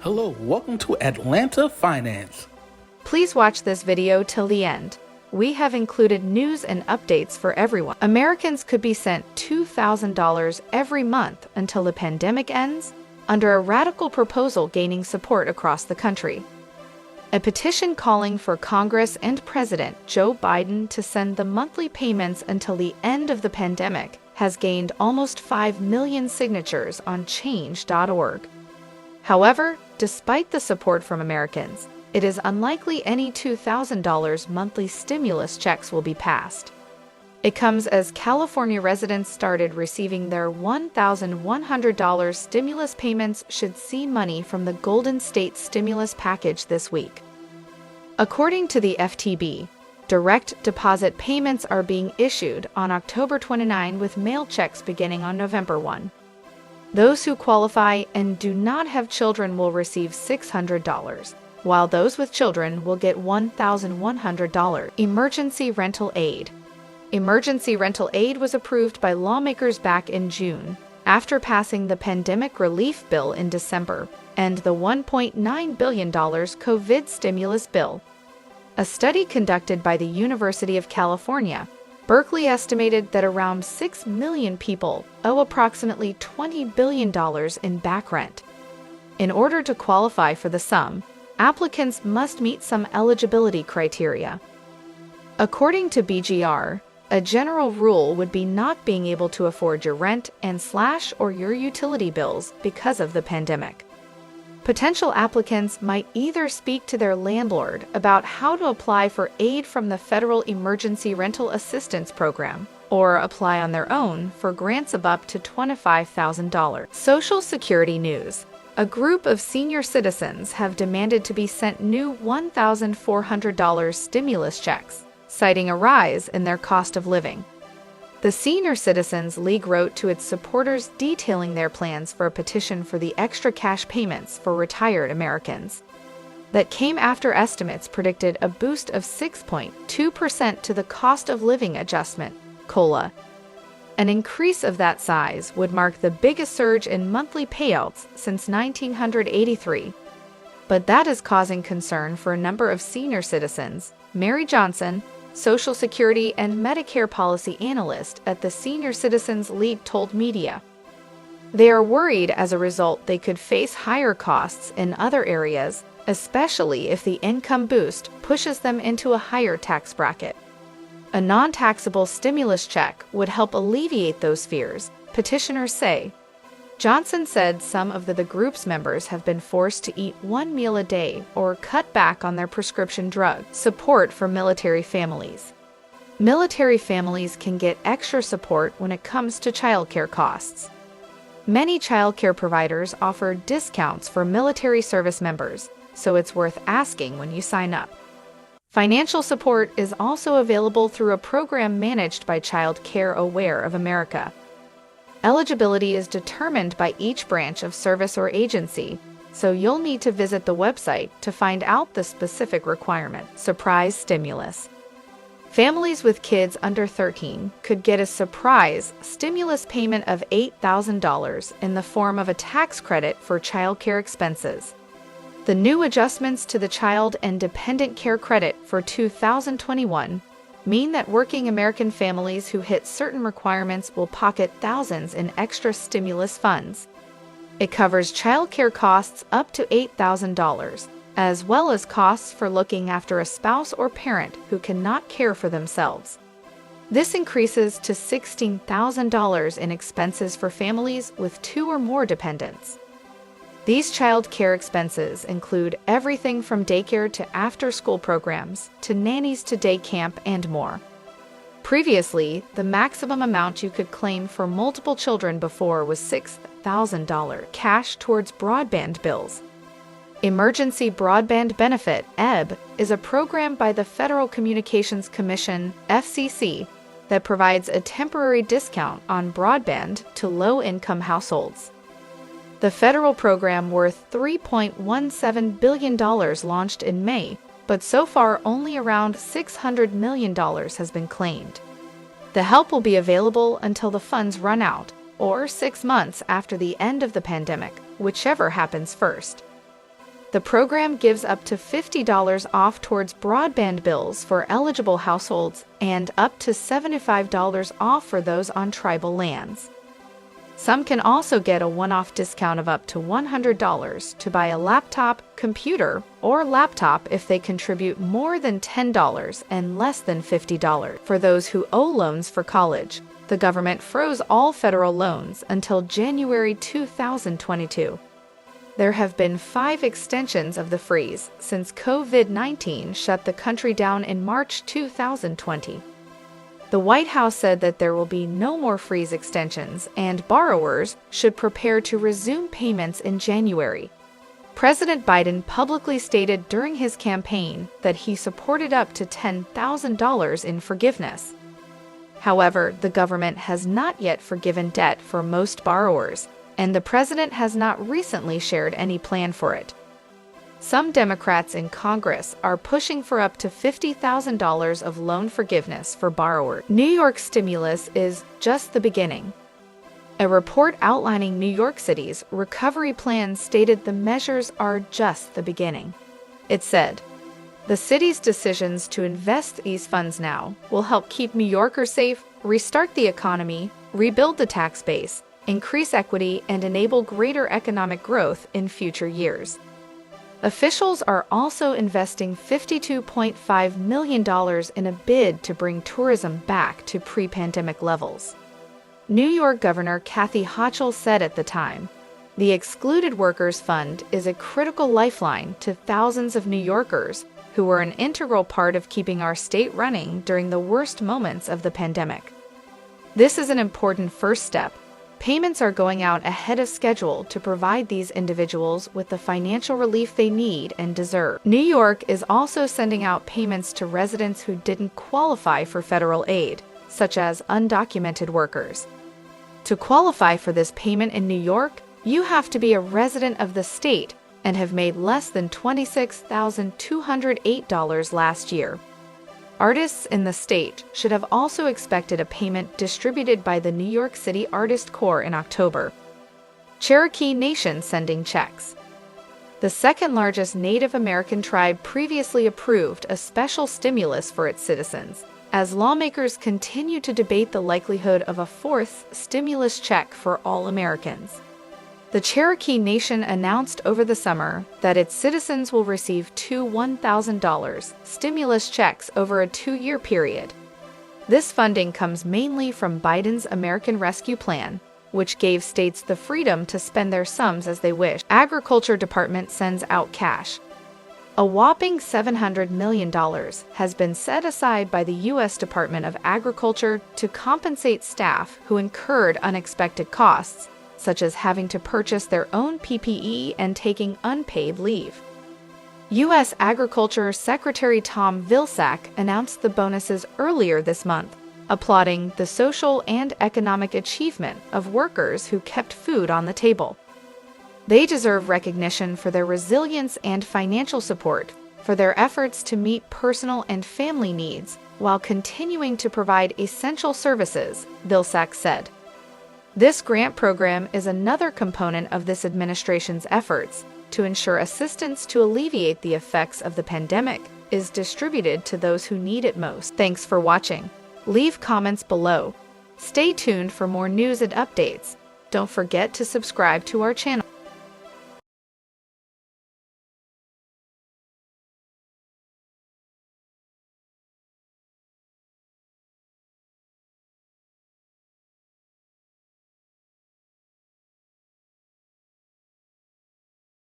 Hello, welcome to Atlanta Finance. Please watch this video till the end. We have included news and updates for everyone. Americans could be sent $2,000 every month until the pandemic ends, under a radical proposal gaining support across the country. A petition calling for Congress and President Joe Biden to send the monthly payments until the end of the pandemic has gained almost 5 million signatures on change.org. However, despite the support from Americans, it is unlikely any $2,000 monthly stimulus checks will be passed. It comes as California residents started receiving their $1,100 stimulus payments should see money from the Golden State stimulus package this week. According to the FTB, direct deposit payments are being issued on October 29 with mail checks beginning on November 1. Those who qualify and do not have children will receive $600, while those with children will get $1,100. Emergency rental aid. Emergency rental aid was approved by lawmakers back in June, after passing the pandemic relief bill in December and the $1.9 billion COVID stimulus bill. A study conducted by the University of California, Berkeley estimated that around 6 million people owe approximately $20 billion in back rent. In order to qualify for the sum, applicants must meet some eligibility criteria. According to BGR, a general rule would be not being able to afford your rent and/or your utility bills because of the pandemic. Potential applicants might either speak to their landlord about how to apply for aid from the Federal Emergency Rental Assistance Program or apply on their own for grants of up to $25,000. Social Security news. A group of senior citizens have demanded to be sent new $1,400 stimulus checks, citing a rise in their cost of living. The Senior Citizens League wrote to its supporters detailing their plans for a petition for the extra cash payments for retired Americans. That came after estimates predicted a boost of 6.2% to the cost of living adjustment, COLA. An increase of that size would mark the biggest surge in monthly payouts since 1983. But that is causing concern for a number of senior citizens. Mary Johnson, Social Security and Medicare policy analyst at the Senior Citizens League, told media. They are worried as a result they could face higher costs in other areas, especially if the income boost pushes them into a higher tax bracket. A non-taxable stimulus check would help alleviate those fears, petitioners say. Johnson said some of the group's members have been forced to eat one meal a day or cut back on their prescription drug support for military families. Military families can get extra support when it comes to childcare costs. Many childcare providers offer discounts for military service members, so it's worth asking when you sign up. Financial support is also available through a program managed by Child Care Aware of America. Eligibility is determined by each branch of service or agency, so you'll need to visit the website to find out the specific requirement. Surprise stimulus. Families with kids under 13 could get a surprise stimulus payment of $8,000 in the form of a tax credit for childcare expenses. The new adjustments to the Child and Dependent Care Credit for 2021 mean that working American families who hit certain requirements will pocket thousands in extra stimulus funds. It covers childcare costs up to $8,000, as well as costs for looking after a spouse or parent who cannot care for themselves. This increases to $16,000 in expenses for families with 2 or more dependents. These child care expenses include everything from daycare to after-school programs, to nannies to day camp and more. Previously, the maximum amount you could claim for multiple children before was $6,000 cash towards broadband bills. Emergency Broadband Benefit, EB, is a program by the Federal Communications Commission, FCC, that provides a temporary discount on broadband to low-income households. The federal program worth $3.17 billion launched in May, but so far only around $600 million has been claimed. The help will be available until the funds run out, or 6 months after the end of the pandemic, whichever happens first. The program gives up to $50 off towards broadband bills for eligible households and up to $75 off for those on tribal lands. Some can also get a one-off discount of up to $100 to buy a laptop, computer, or laptop if they contribute more than $10 and less than $50. For those who owe loans for college, the government froze all federal loans until January 2022. There have been 5 extensions of the freeze since COVID-19 shut the country down in March 2020. The White House said that there will be no more freeze extensions and borrowers should prepare to resume payments in January. President Biden publicly stated during his campaign that he supported up to $10,000 in forgiveness. However, the government has not yet forgiven debt for most borrowers, and the president has not recently shared any plan for it. Some Democrats in Congress are pushing for up to $50,000 of loan forgiveness for borrowers. New York stimulus is just the beginning. A report outlining New York City's recovery plan stated the measures are just the beginning. It said, "The city's decisions to invest these funds now will help keep New Yorkers safe, restart the economy, rebuild the tax base, increase equity, and enable greater economic growth in future years." Officials are also investing $52.5 million in a bid to bring tourism back to pre-pandemic levels. New York Governor Kathy Hochul said at the time, "The Excluded Workers Fund is a critical lifeline to thousands of New Yorkers who were an integral part of keeping our state running during the worst moments of the pandemic. This is an important first step. Payments are going out ahead of schedule to provide these individuals with the financial relief they need and deserve." New York is also sending out payments to residents who didn't qualify for federal aid, such as undocumented workers. To qualify for this payment in New York, you have to be a resident of the state and have made less than $26,208 last year. Artists in the state should have also expected a payment distributed by the New York City Artist Corps in October. Cherokee Nation sending checks. The second-largest Native American tribe previously approved a special stimulus for its citizens, as lawmakers continue to debate the likelihood of a fourth stimulus check for all Americans. The Cherokee Nation announced over the summer that its citizens will receive 2 $1,000 stimulus checks over a 2-year period. This funding comes mainly from Biden's American Rescue Plan, which gave states the freedom to spend their sums as they wish. Agriculture Department sends out cash. A whopping $700 million has been set aside by the U.S. Department of Agriculture to compensate staff who incurred unexpected costs, such as having to purchase their own PPE and taking unpaid leave. U.S. Agriculture Secretary Tom Vilsack announced the bonuses earlier this month, applauding the social and economic achievement of workers who kept food on the table. They deserve recognition for their resilience and financial support, for their efforts to meet personal and family needs while continuing to provide essential services, Vilsack said. This grant program is another component of this administration's efforts to ensure assistance to alleviate the effects of the pandemic is distributed to those who need it most. Thanks for watching. Leave comments below. Stay tuned for more news and updates. Don't forget to subscribe to our channel.